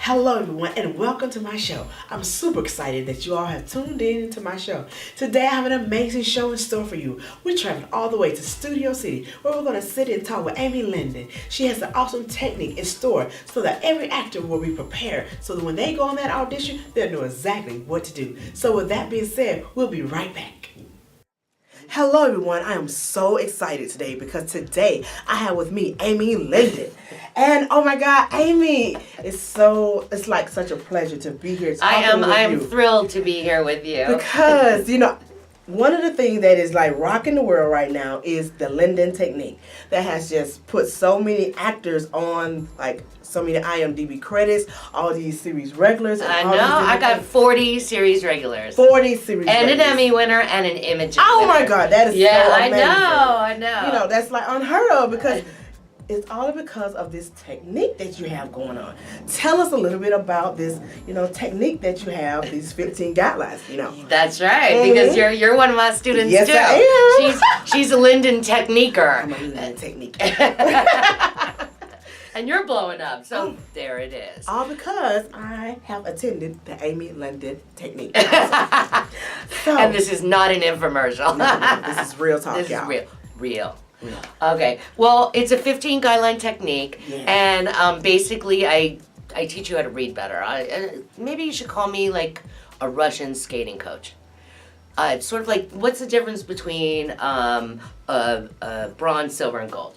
Hello everyone and welcome to my show. I'm super excited that you all have tuned in to my show. Today I have an amazing show in store for you. We're traveling all the way to Studio City where we're going to sit and talk with Amy Lyndon. She has an awesome technique in store so that every actor will be prepared so that when they go on that audition, they'll know exactly what to do. So with that being said, we'll be right back. Hello everyone, I am so excited today because today I have with me Amy Lyndon. And oh my God, Amy, it's like such a pleasure to be here talking with you. I am thrilled to be here with you. Because, one of the things that is like rocking the world right now is the Linden Technique that has just put so many actors on like so many IMDb credits, all these series regulars. And I know, I got 40 series regulars. 40 series and regulars. An Emmy winner and an Image winner. Oh my God, that is so amazing. I know. That's like unheard of because it's all because of this technique that you have going on. Tell us a little bit about this, technique that you have, these 15 guidelines, That's right, because you're one of my students yes, too. I am. She's a Linden Techniquer. I'm a Linden Technique. And you're blowing up, so there it is. All because I have attended the Amy Linden Technique. And this is not an infomercial. No, this is real talk, This y'all. is real. Okay, well, it's a 15 guideline technique, and basically I teach you how to read better. Maybe you should call me like a Russian skating coach. It's sort of like, what's the difference between bronze, silver, and gold?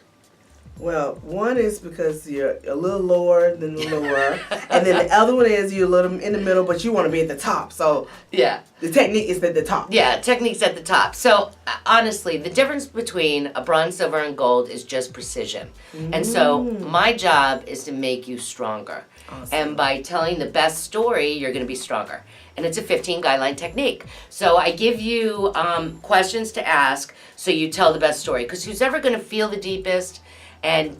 Well, one is because you're a little lower than the lower, and then the other one is you're a little in the middle, but you want to be at the top. So yeah, the technique is at the top. Yeah, technique's at the top. So honestly, the difference between a bronze, silver, and gold is just precision. And so my job is to make you stronger. Awesome. And by telling the best story, you're going to be stronger. And it's a 15 guideline technique. So I give you questions to ask so you tell the best story. Because who's ever going to feel the deepest and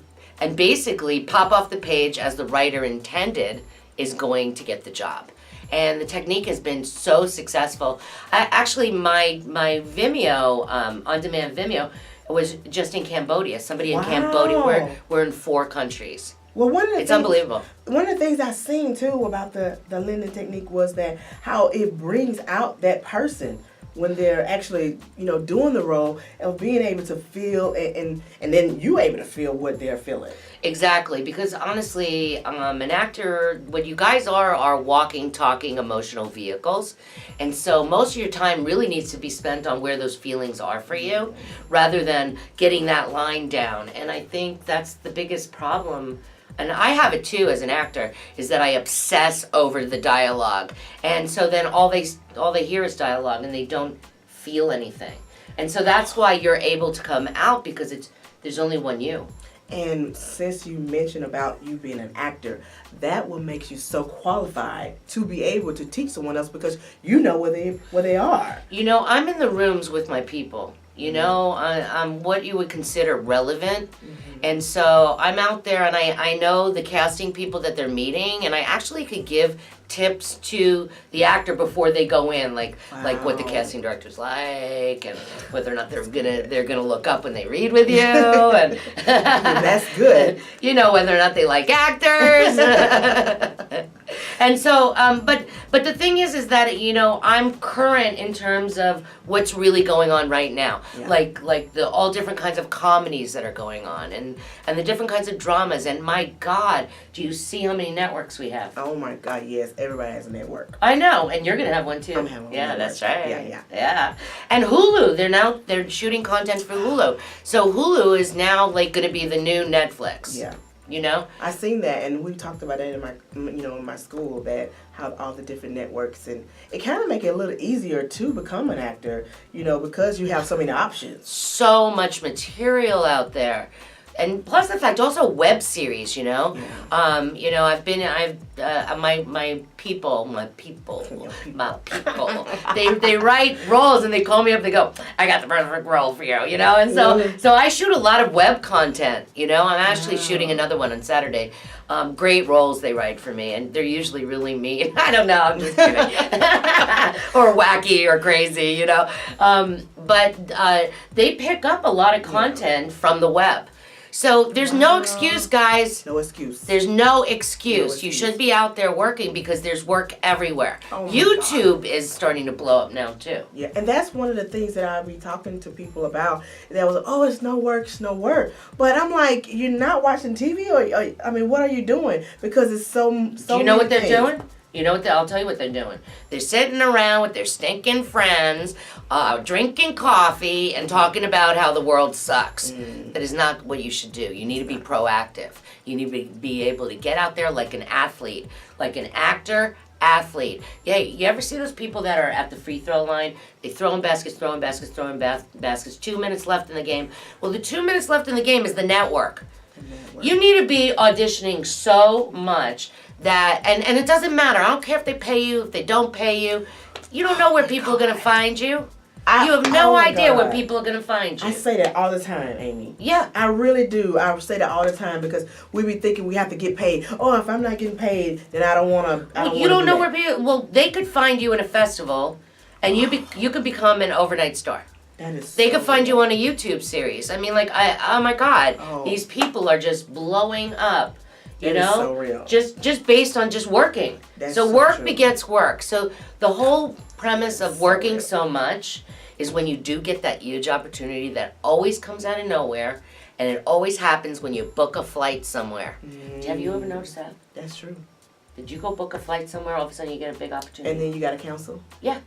basically pop off the page as the writer intended is going to get the job. And the technique has been so successful. Actually, my Vimeo, on-demand Vimeo, was just in Cambodia. Somebody in Cambodia. We're in 4 countries. Well, it's unbelievable. One of the things I seen too about the Linden Technique was that how it brings out that person when they're actually, doing the role of being able to feel and then you able to feel what they're feeling. Exactly, because honestly, an actor, what you guys are walking, talking, emotional vehicles. And so most of your time really needs to be spent on where those feelings are for you, rather than getting that line down. And I think that's the biggest problem. And I have it too as an actor, is that I obsess over the dialogue. And so then all they hear is dialogue and they don't feel anything. And so that's why you're able to come out, because there's only one you. And since you mentioned about you being an actor, that what makes you so qualified to be able to teach someone else, because you know where they are. I'm in the rooms with my people. I'm what you would consider relevant. And so I'm out there and I know the casting people that they're meeting, and I actually could give tips to the actor before they go in, like what the casting director's like, and whether or not they're gonna look up when they read with you, and that's good. Whether or not they like actors. And so, but the thing is that I'm current in terms of what's really going on right now, like the all different kinds of comedies that are going on, and the different kinds of dramas. And my God, do you see how many networks we have? Oh my God, yes, everybody has a network. I know, and you're gonna have one too. I'm having one. Yeah, that's right. Yeah. And Hulu, they're shooting content for Hulu, so Hulu is now like gonna be the new Netflix. Yeah. I seen that, and we talked about that in my, in my school, that how all the different networks, and it kind of make it a little easier to become an actor, because you have so many options. So much material out there. And plus the fact, also web series, my people, they write roles and they call me up, they go, I got the perfect role for you, and so I shoot a lot of web content, I'm actually shooting another one on Saturday. Great roles they write for me, and they're usually really mean. I don't know, I'm just kidding. Or wacky or crazy, but they pick up a lot of content from the web. So there's no excuse, guys. No excuse. There's no excuse. You should be out there working because there's work everywhere. YouTube is starting to blow up now too. Yeah, and that's one of the things that I'll be talking to people about. That was, oh, it's no work, it's no work. But I'm like, you're not watching TV, or I mean, what are you doing? Because it's so. Do you know what they're doing? You know what? I'll tell you what they're doing. They're sitting around with their stinking friends, drinking coffee, and talking about how the world sucks. That is not what you should do. You need to be proactive. You need to be able to get out there like an athlete, like an actor. Athlete. Yeah, you ever see those people that are at the free throw line? They throwing baskets, throwing baskets, throwing baskets. 2 minutes left in the game. Well, the 2 minutes left in the game is the network. You need to be auditioning so much that, and it doesn't matter. I don't care if they pay you, if they don't pay you. You don't know where people are going to find you. You have no idea where people are going to find you. I say that all the time, Amy. Yeah. I really do. I say that all the time because we be thinking we have to get paid. Oh, if I'm not getting paid, then I don't want to. You don't know where people. Well, they could find you in a festival, and you could become an overnight star. That is. They could find you on a YouTube series. I mean, like, oh my God, these people are just blowing up. You know, so real. Just based on just working. So work begets work. So the whole premise of working so much is when you do get that huge opportunity that always comes out of nowhere, and it always happens when you book a flight somewhere. Have you ever noticed that? That's true. Did you go book a flight somewhere, all of a sudden you get a big opportunity? And then you got to cancel? Yeah.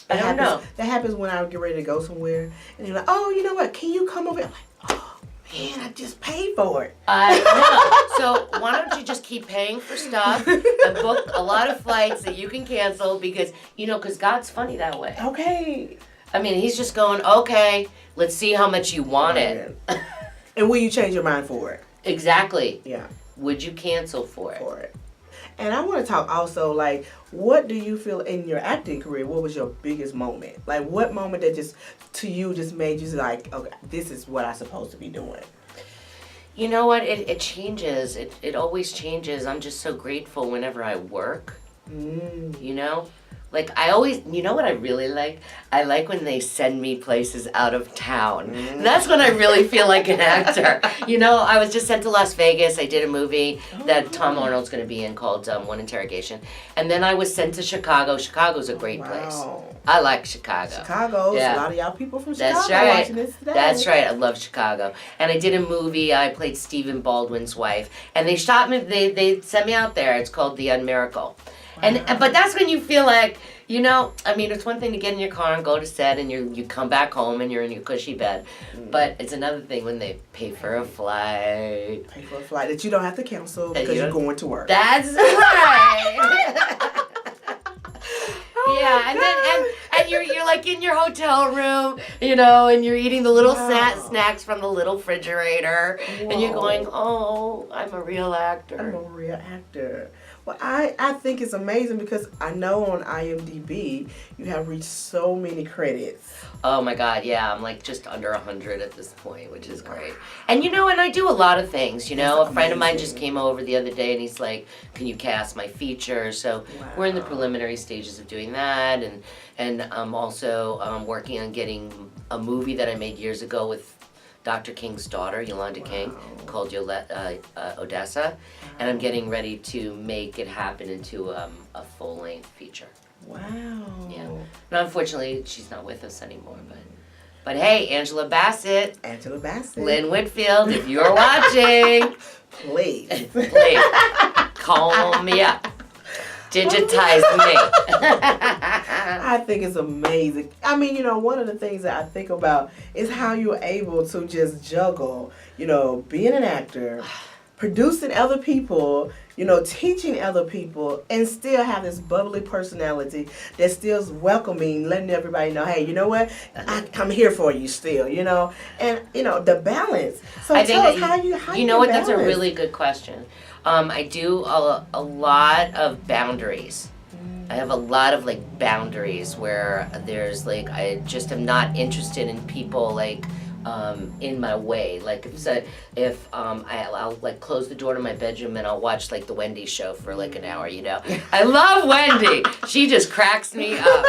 I don't know. That happens when I get ready to go somewhere, and they're like, oh, you know what, can you come over here? I'm like, oh, man, I just paid for it. I know. So why don't you just keep paying for stuff and book a lot of flights that you can cancel because God's funny that way. Okay. I mean, he's just going, okay, let's see how much you want it. And will you change your mind for it? Exactly. Yeah. Would you cancel for it? For it. And I want to talk also, like, what do you feel in your acting career? What was your biggest moment? Like, what moment that just, to you, just made you like, okay, this is what I'm supposed to be doing? You know what? It changes. It always changes. I'm just so grateful whenever I work. You know? Like, I always, you know what I really like? I like when they send me places out of town. That's when I really feel like an actor. You know, I was just sent to Las Vegas. I did a movie that Tom Arnold's going to be in called One Interrogation. And then I was sent to Chicago. Chicago's a great place. I like Chicago. Chicago. A lot of y'all people from Chicago That's right. watching this today. That's right. I love Chicago. And I did a movie. I played Stephen Baldwin's wife. And they shot me, they sent me out there. It's called The Unmiracle. But that's when you feel like, you know, I mean, it's one thing to get in your car and go to set and you come back home and you're in your cushy bed. But it's another thing when they pay for a flight. Pay for a flight that you don't have to cancel because you're going to work. That's right. Yeah, and you're like in your hotel room, you know, and you're eating the little snacks from the little refrigerator. And you're going, oh, I'm a real actor. I'm a real actor. Well, I think it's amazing because I know on IMDb you have reached so many credits. Oh my God, yeah, I'm like just under 100 at this point, which is great. And you know, and I do a lot of things, you know. A friend of mine just came over the other day and he's like, can you cast my feature? So we're in the preliminary stages of doing that, and I'm also working on getting a movie that I made years ago with Dr. King's daughter, Yolanda King, called Odessa, and I'm getting ready to make it happen into a full-length feature. Wow. Yeah. But unfortunately, she's not with us anymore, but hey, Angela Bassett. Lynn Whitfield, if you're watching. Please. Call me up. Digitize me. I think it's amazing. I mean, you know, one of the things that I think about is how you're able to just juggle, you know, being an actor, producing other people, you know, teaching other people, and still have this bubbly personality that's still welcoming, letting everybody know, hey, you know what, I'm here for you still, you know, and, you know, the balance. So tell us how you know what, balance. that's a really good question. I do a lot of boundaries. I have a lot of like boundaries where there's like, I just am not interested in people like in my way. Like if I'll like close the door to my bedroom and I'll watch like the Wendy show for like an hour. I love Wendy. She just cracks me up.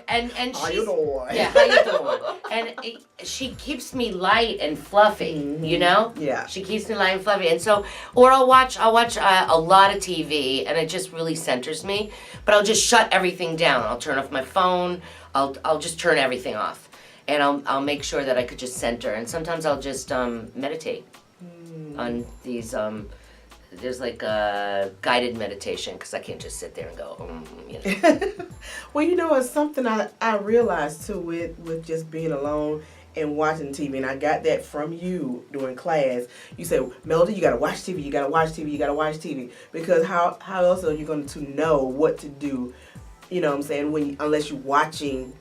And she's, how you doing? Yeah, how you doing? And she keeps me light and fluffy. Yeah. She keeps me light and fluffy. And so, or I'll watch a lot of TV, and it just really centers me. But I'll just shut everything down. I'll turn off my phone. I'll just turn everything off. And I'll make sure that I could just center. And sometimes I'll just meditate on these, there's like a guided meditation, because I can't just sit there and go, Well, it's something I realized too with just being alone and watching TV, and I got that from you during class. You said, Melody, you gotta watch TV, you gotta watch TV, you gotta watch TV, because how else are you going to know what to do, what I'm saying, unless you're watching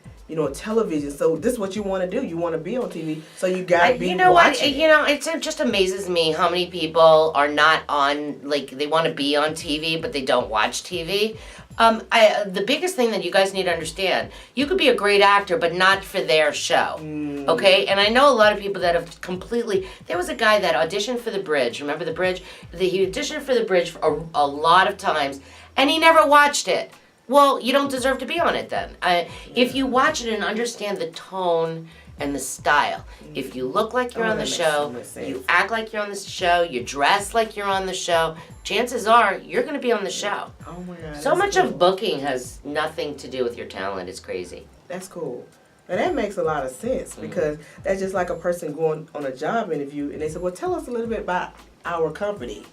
television. So this is what you want to do. You want to be on TV, so you gotta be watching. It just amazes me how many people are not on, like, they want to be on TV, but they don't watch TV. The biggest thing that you guys need to understand, you could be a great actor, but not for their show. Okay? And I know a lot of people that have there was a guy that auditioned for The Bridge. Remember The Bridge? He auditioned for The Bridge for a lot of times, and he never watched it. Well, you don't deserve to be on it then. If you watch it and understand the tone and the style, if you look like you're on the show, you act like you're on the show, you dress like you're on the show, chances are you're going to be on the show. Oh my God. So much of booking has nothing to do with your talent. It's crazy. That's cool. And that makes a lot of sense, because that's just like a person going on a job interview and they say, well, tell us a little bit about our company.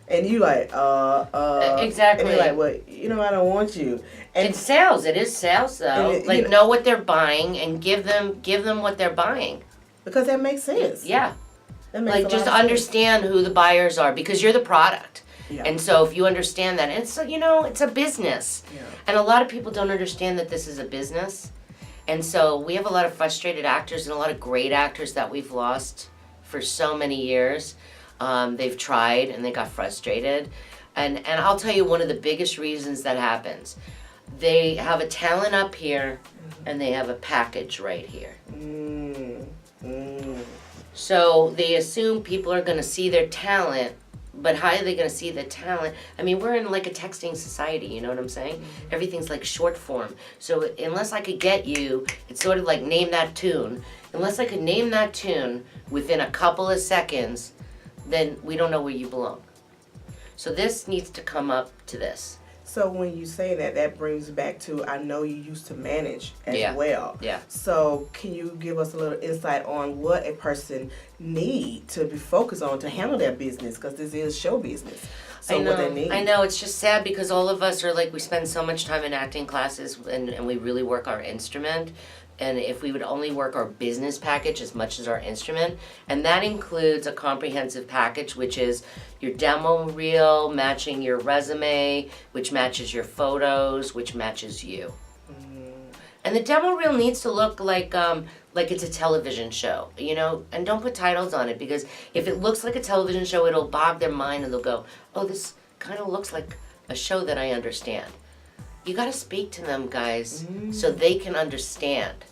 And you like, Exactly. And you're like, well, I don't want you. And it's sales. It is sales, though. Know what they're buying and give them what they're buying. Because that makes sense. Yeah. That makes just understand who the buyers are, because you're the product. Yeah. And so if you understand that, and so, it's a business. Yeah. And a lot of people don't understand that this is a business. And so we have a lot of frustrated actors and a lot of great actors that we've lost for so many years. They've tried and they got frustrated. And I'll tell you one of the biggest reasons that happens. They have a talent up here and they have a package right here. So they assume people are going to see their talent, but how are they going to see the talent? I mean, we're in like a texting society, you know what I'm saying? Everything's like short form. So unless I could get you, it's sort of like name that tune. Unless I could name that tune within a couple of seconds, then we don't know where you belong. So this needs to come up to this. So when you say that, that brings back to, I know you used to manage as well. Yeah. So can you give us a little insight on what a person need to be focused on to handle their business? Because this is show business. So what they need. I know, it's just sad because all of us are like, we spend so much time in acting classes and we really work our instrument. And if we would only work our business package as much as our instrument, and that includes a comprehensive package, which is your demo reel matching your resume, which matches your photos, which matches you. And the demo reel needs to look like it's a television show, and don't put titles on it, because if it looks like a television show, it'll bog their mind and they'll go, oh, this kind of looks like a show that I understand. You got to speak to them, guys, so they can understand.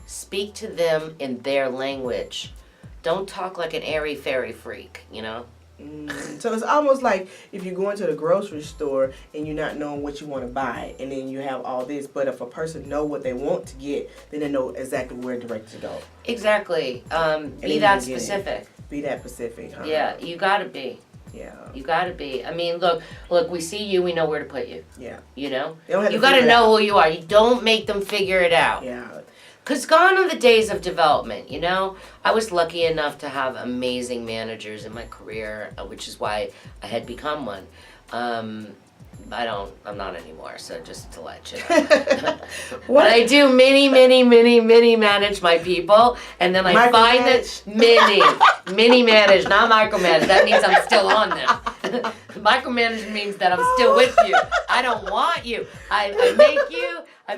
Speak to them in their language. Don't talk like an airy-fairy freak, So it's almost like if you go into the grocery store and you're not knowing what you want to buy, and then you have all this, but if a person know what they want to get, then they know exactly where direct to go. Exactly. Be that specific. Be that specific, huh? Yeah, you got to be. Yeah. You gotta be. I mean, look, we see you, we know where to put you. Yeah. You know? You gotta know who you are. You don't make them figure it out. Yeah. Because gone are the days of development, I was lucky enough to have amazing managers in my career, which is why I had become one. I'm not anymore, so just to let you know. But I do mini manage my people, and then I find that mini manage, not micromanage. That means I'm still on them. Micromanage means that I'm still with you. I don't want you. I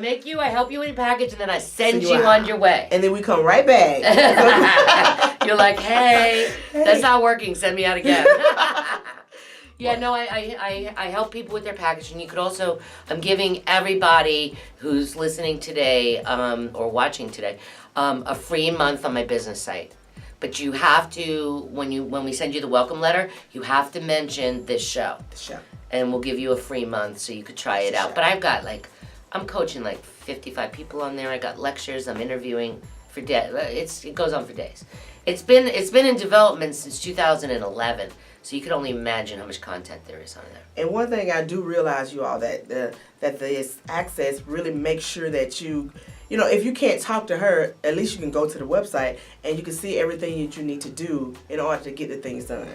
make you, I help you with your package, and then I send you on your way. And then we come right back. You're like, hey, that's not working, send me out again. Yeah, no, I help people with their package, and you could also, I'm giving everybody who's listening today or watching today a free month on my business site. But you have to, when we send you the welcome letter, you have to mention this show. The show. And we'll give you a free month so you could try it out. But I've got I'm coaching 55 people on there. I got lectures. I'm interviewing for days. It goes on for days. It's been in development since 2011. So you can only imagine how much content there is on there. And one thing I do realize, you all, that this access really makes sure that you know, if you can't talk to her, at least you can go to the website and you can see everything that you need to do in order to get the things done.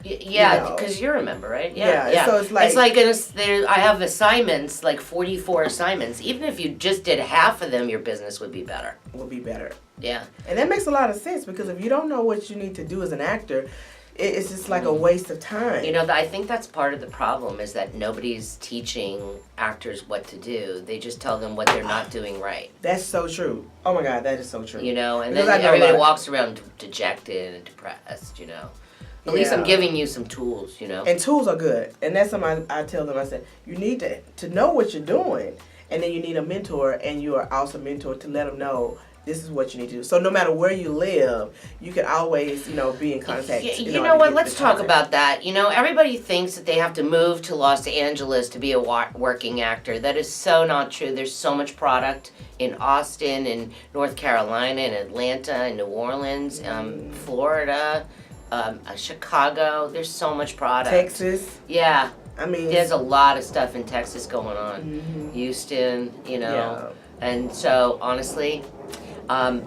Yeah, because you remember, right? Yeah. So it's like I have assignments, 44 assignments. Even if you just did half of them, your business would be better. Yeah. And that makes a lot of sense, because if you don't know what you need to do as an actor, it's just like a waste of time. You know, I think that's part of the problem, is that nobody's teaching actors what to do. They just tell them what they're not doing right. That's so true. Oh my God, that is so true. You know, and then everybody walks around dejected and depressed, you know. At least I'm giving you some tools, you know. And tools are good. And that's something I tell them. I said, you need to know what you're doing. And then you need a mentor, and you are also a mentor to let them know this is what you need to do. So no matter where you live, you can always, be in contact. You know what? Let's talk about that. You know, everybody thinks that they have to move to Los Angeles to be a working actor. That is so not true. There's so much product in Austin, in North Carolina, in Atlanta, in New Orleans, Florida, Chicago. There's so much product. Texas. Yeah. I mean, there's a lot of stuff in Texas going on. Houston, And so, honestly,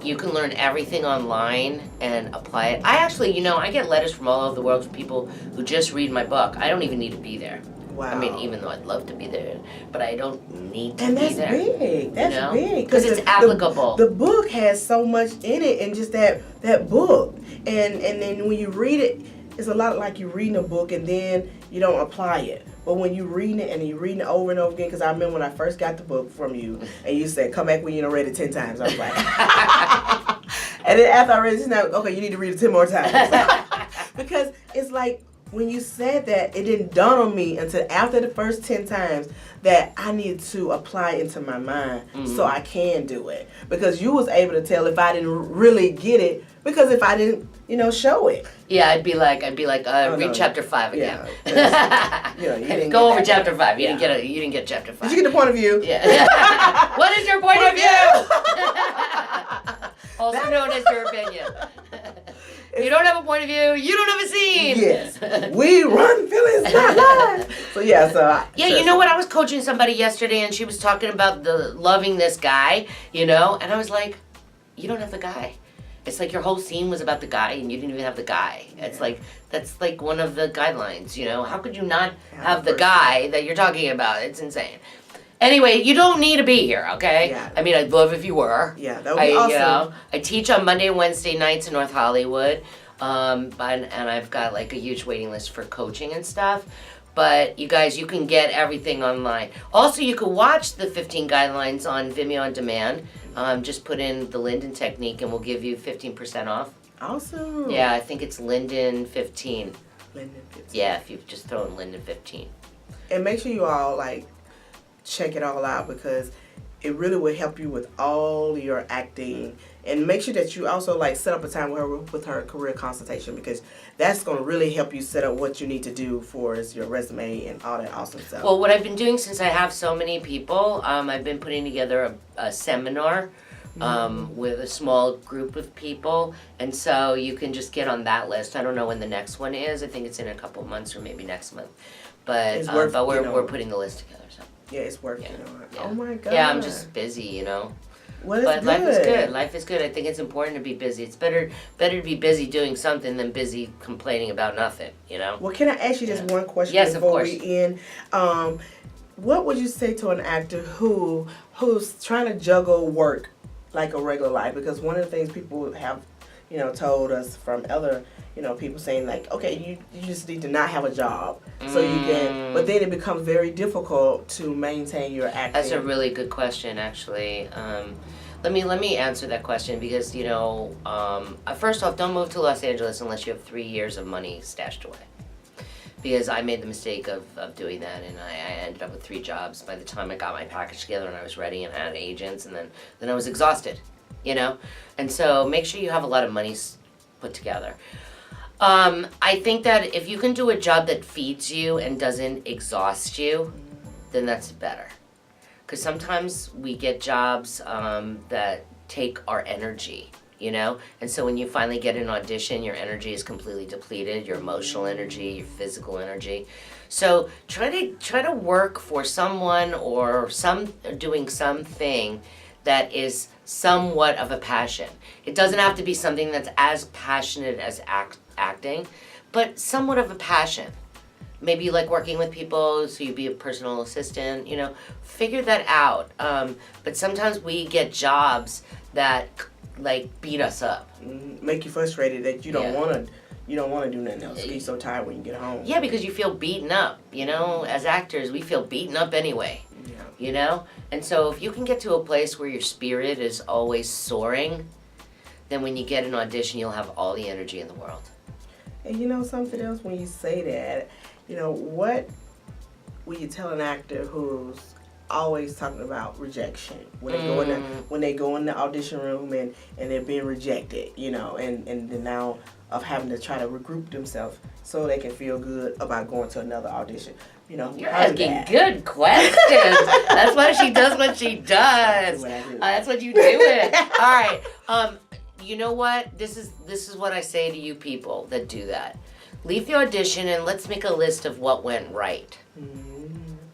you can learn everything online and apply it. I actually, I get letters from all over the world from people who just read my book. I don't even need to be there. Wow. I mean, even though I'd love to be there, but I don't need to be there. And that's big. That's big. Because it's applicable. The book has so much in it, and just that book. And then when you read it, it's a lot like you're reading a book and then you don't apply it. But when you're reading it and you're reading it over and over again, because I remember when I first got the book from you, and you said, come back when you read it 10 times. I was like, and then after I read it, now, okay, you need to read it 10 more times. Because it's like, when you said that, it didn't dawn on me until after the first 10 times that I needed to apply it into my mind so I can do it. Because you was able to tell if I didn't really get it, because if I didn't, show it. Yeah, I'd be like, read chapter 5 again. Yeah. Go over chapter 5. You didn't get chapter 5. Did you get the point of view? Yeah. What is your point of view? Also known as your opinion. You don't have a point of view. You don't have a scene. Yes. We run feelings, not lies. You know what? I was coaching somebody yesterday, and she was talking about loving this guy, and I was like, you don't have the guy. It's like your whole scene was about the guy, and you didn't even have the guy. It's like, that's like one of the guidelines, How could you not have the guy that you're talking about? It's insane. Anyway, you don't need to be here, okay? Yeah. I mean, I'd love if you were. Yeah, that would be awesome. I teach on Monday and Wednesday nights in North Hollywood, and I've got a huge waiting list for coaching and stuff. But you guys, you can get everything online. Also, you can watch the 15 guidelines on Vimeo on demand. Just put in the Linden Technique, and we'll give you 15% off. Awesome. Yeah, I think it's Linden 15. Linden 15. Yeah, if you just throw in Linden 15. And make sure you all check it all out, because it really will help you with all your acting. And make sure that you also set up a time with her career consultation, because that's going to really help you set up what you need to do for your resume and all that awesome stuff. Well, what I've been doing, since I have so many people, I've been putting together a seminar with a small group of people, and so you can just get on that list. I don't know when the next one is. I think it's in a couple months or maybe next month. But we're putting the list together. So. Yeah, it's worth it. Yeah. Oh my God. Yeah, I'm just busy, Well, but life is good. Life is good. I think it's important to be busy. It's better to be busy doing something than busy complaining about nothing, Well, can I ask you just one question before we end? What would you say to an actor who's trying to juggle work like a regular life? Because one of the things people have, told us from other, people saying okay, you just need to not have a job so you can, but then it becomes very difficult to maintain your acting. That's a really good question, actually. Let me answer that question, because first off, don't move to Los Angeles unless you have 3 years of money stashed away. Because I made the mistake of doing that, and I ended up with 3 jobs by the time I got my package together and I was ready and had agents, and then I was exhausted, And so make sure you have a lot of money put together. I think that if you can do a job that feeds you and doesn't exhaust you, then that's better. Because sometimes we get jobs that take our energy, you know? And so when you finally get an audition, your energy is completely depleted, your emotional energy, your physical energy. So try to work for someone or doing something that is somewhat of a passion. It doesn't have to be something that's as passionate as acting, but somewhat of a passion. Maybe you like working with people, so you'd be a personal assistant, you know, figure that out. But sometimes we get jobs that like beat us up. Make you frustrated that you don't want to do nothing else. You're so tired when you get home. Yeah, because you feel beaten up, you know, as actors, we feel beaten up anyway. Yeah. You know? And so if you can get to a place where your spirit is always soaring, then when you get an audition, you'll have all the energy in the world. And you know something else, when you say that, you know, what will you tell an actor who's always talking about rejection when they go in the audition room and they're being rejected, you know, and then now of having to try to regroup themselves so they can feel good about going to another audition. You know, you're asking good questions. That's why she does what she does. That's what you do it. All right. You know what? This is what I say to you people that do that. Leave the audition and let's make a list of what went right.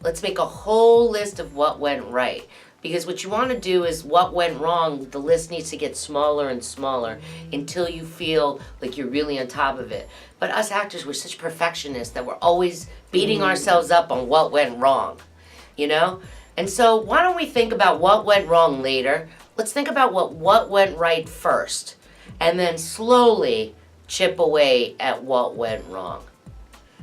Let's make a whole list of what went right. Because what you want to do is what went wrong, the list needs to get smaller and smaller until you feel like you're really on top of it. But us actors, we're such perfectionists that we're always beating ourselves up on what went wrong, you know? And so why don't we think about what went wrong later? Let's think about what went right first, and then slowly chip away at what went wrong.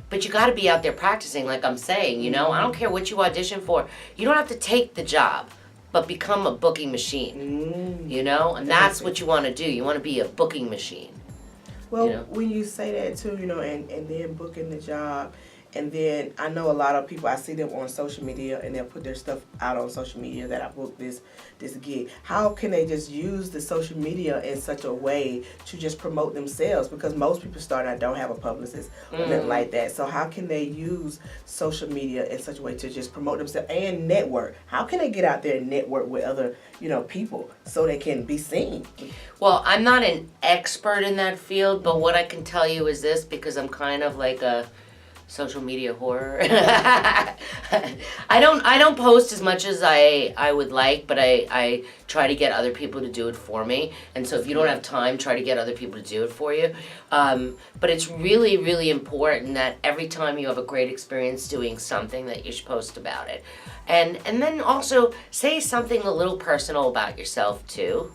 But you got to be out there practicing, like I'm saying, you know? I don't care what you audition for. You don't have to take the job, but become a booking machine, you know? And that's what you want to do. You want to be a booking machine. Well, you know? When you say that too, you know, and then booking the job, and then I know a lot of people, I see them on social media and they'll put their stuff out on social media that I booked this gig. How can they just use the social media in such a way to just promote themselves? Because most people start out don't have a publicist or nothing like that. So how can they use social media in such a way to just promote themselves and network? How can they get out there and network with other, you know, people so they can be seen? Well, I'm not an expert in that field, but what I can tell you is this, because I'm kind of like a social media horror. I don't post as much as I would like, but I try to get other people to do it for me. And so if you don't have time, try to get other people to do it for you. But it's really, really important that every time you have a great experience doing something that you should post about it. And then also say something a little personal about yourself too.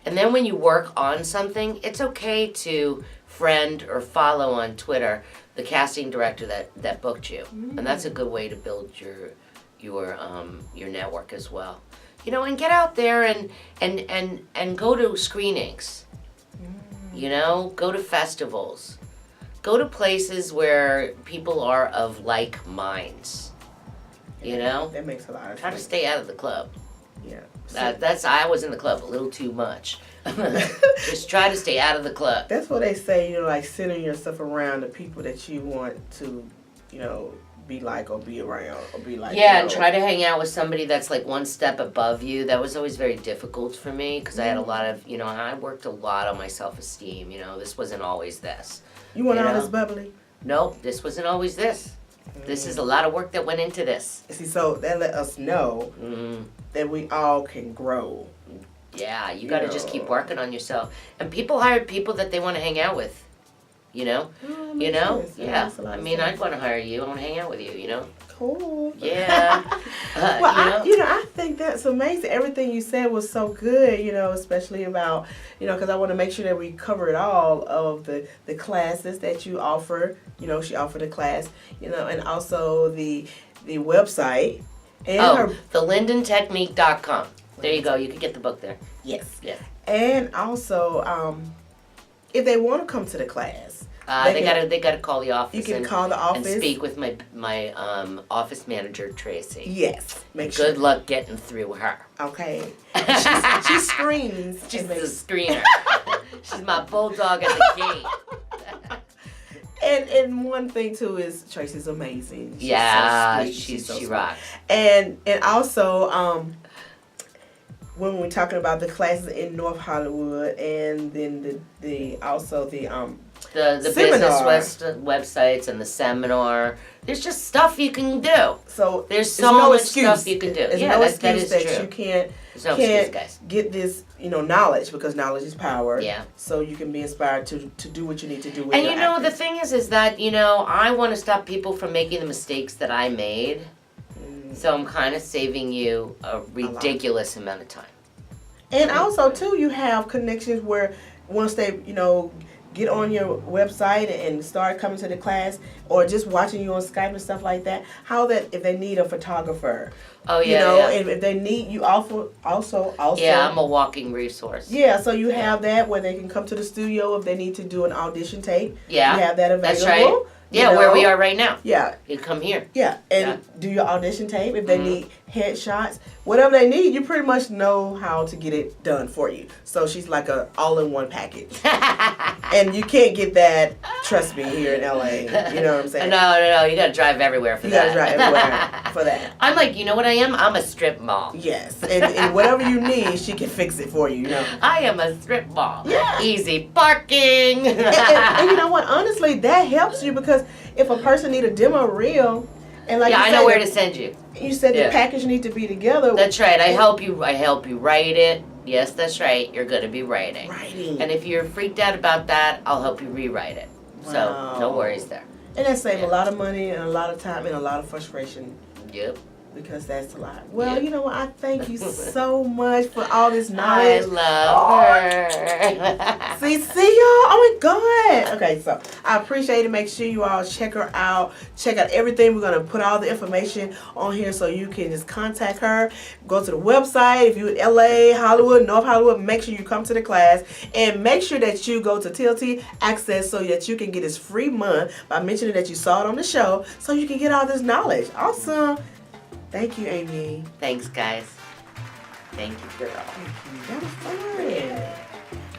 And then when you work on something, it's okay to friend or follow on Twitter the casting director that booked you, and that's a good way to build your network as well. You know, and get out there and go to screenings. You know, go to festivals, go to places where people are of like minds. You know, that makes a lot of sense. Try to stay out of the club. Yeah. I was in the club a little too much. Just try to stay out of the club. That's what they say, you know, like centering yourself around the people that you want to, you know, be like or be around or be like. Yeah, you know. And try to hang out with somebody that's like one step above you. That was always very difficult for me because I had a lot of, you know, and I worked a lot on my self-esteem. You know, this wasn't always this. You weren't always bubbly? Nope, this wasn't always this. This is a lot of work that went into this. See, so that let us know that we all can grow. Yeah, you got to just keep working on yourself. And people hire people that they want to hang out with. You know? You know? Sense. Yeah. I mean, I'd want to hire you. I want to hang out with you, you know? Cool. Yeah. Well, I think that's amazing. Everything you said was so good, you know, especially about, you know, because I want to make sure that we covered all of the classes that you offer. You know, she offered a class, you know, and also the website. And the LindenTechnique.com. There you go. You can get the book there. Yes. Yeah. And also, if they want to come to the class, they gotta call the office. You can call the office and speak with my office manager Tracy. Yes. Good luck getting through her. Okay. She screens. She's the screener. She's my bulldog at the gate. And one thing too is Trice is amazing. She's Yeah, so sweet. She's so she sweet. rocks. And also when we're talking about the classes in North Hollywood, and then the The seminar. business websites and the seminar. There's just stuff you can do. So There's so much stuff you can do. There's Yeah, no that excuse is that true. you can't There's no excuse, guys. get this, knowledge, because knowledge is power. Yeah. So you can be inspired to do what you need to do with And your the acting. thing is that, I want to stop people from making the mistakes that I made. So I'm kind of saving you a ridiculous amount of time. And also too, you have connections where once they, get on your website and start coming to the class, or just watching you on Skype and stuff like that, how that if they need a photographer. Oh, yeah. And if they need you also Yeah, I'm a walking resource. Yeah, so you have that where they can come to the studio if they need to do an audition tape. Yeah. You have that available. That's right. Yeah, where we are right now. Yeah. You come here. Yeah, and do your audition tape if they need headshots, whatever they need. You pretty much know how to get it done for you. So she's like a all-in-one package, and you can't get that. Trust me, here in LA. You know what I'm saying? No. You gotta drive everywhere for that. You gotta drive everywhere for that. I'm like, you know what I am? I'm a strip mall. Yes, and whatever you need, she can fix it for you. I am a strip mall. Yeah. Easy parking. And you know what? Honestly, that helps you, because if a person need a demo reel, and like I know where to send you. You said the package need to be together. That's right. I help you write it. Yes, that's right. You're going to be writing. And if you're freaked out about that, I'll help you rewrite it. Wow. So no worries there. And that saves a lot of money and a lot of time and a lot of frustration. Yep. Because that's a lot. Well, you know what? I thank you so much for all this knowledge. I love her. See y'all. Oh my God. Okay, so I appreciate it. Make sure you all check her out. Check out everything. We're gonna put all the information on here so you can just contact her. Go to the website. If you're in LA, Hollywood, North Hollywood, make sure you come to the class, and make sure that you go to TLT Access so that you can get this free month by mentioning that you saw it on the show, so you can get all this knowledge. Awesome. Thank you, Amy. Thanks, guys. Thank you, girl. That was fun.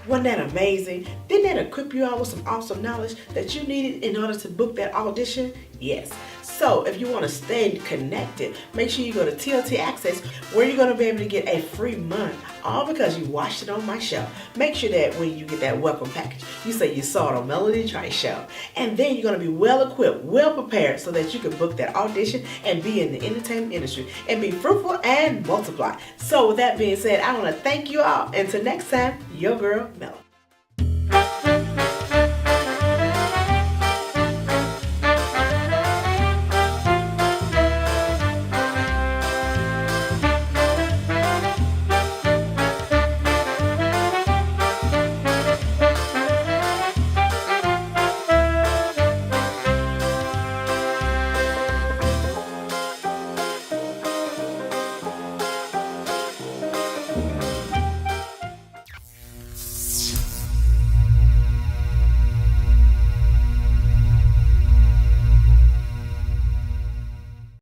Wasn't that amazing? Didn't that equip you all with some awesome knowledge that you needed in order to book that audition? Yes. So if you want to stay connected, make sure you go to TLT Access, where you're going to be able to get a free month, all because you watched it on my show. Make sure that when you get that welcome package, you say you saw it on Melody Trice Show. And then you're going to be well equipped, well prepared, so that you can book that audition and be in the entertainment industry and be fruitful and multiply. So with that being said, I want to thank you all. Until next time, your girl, Melody.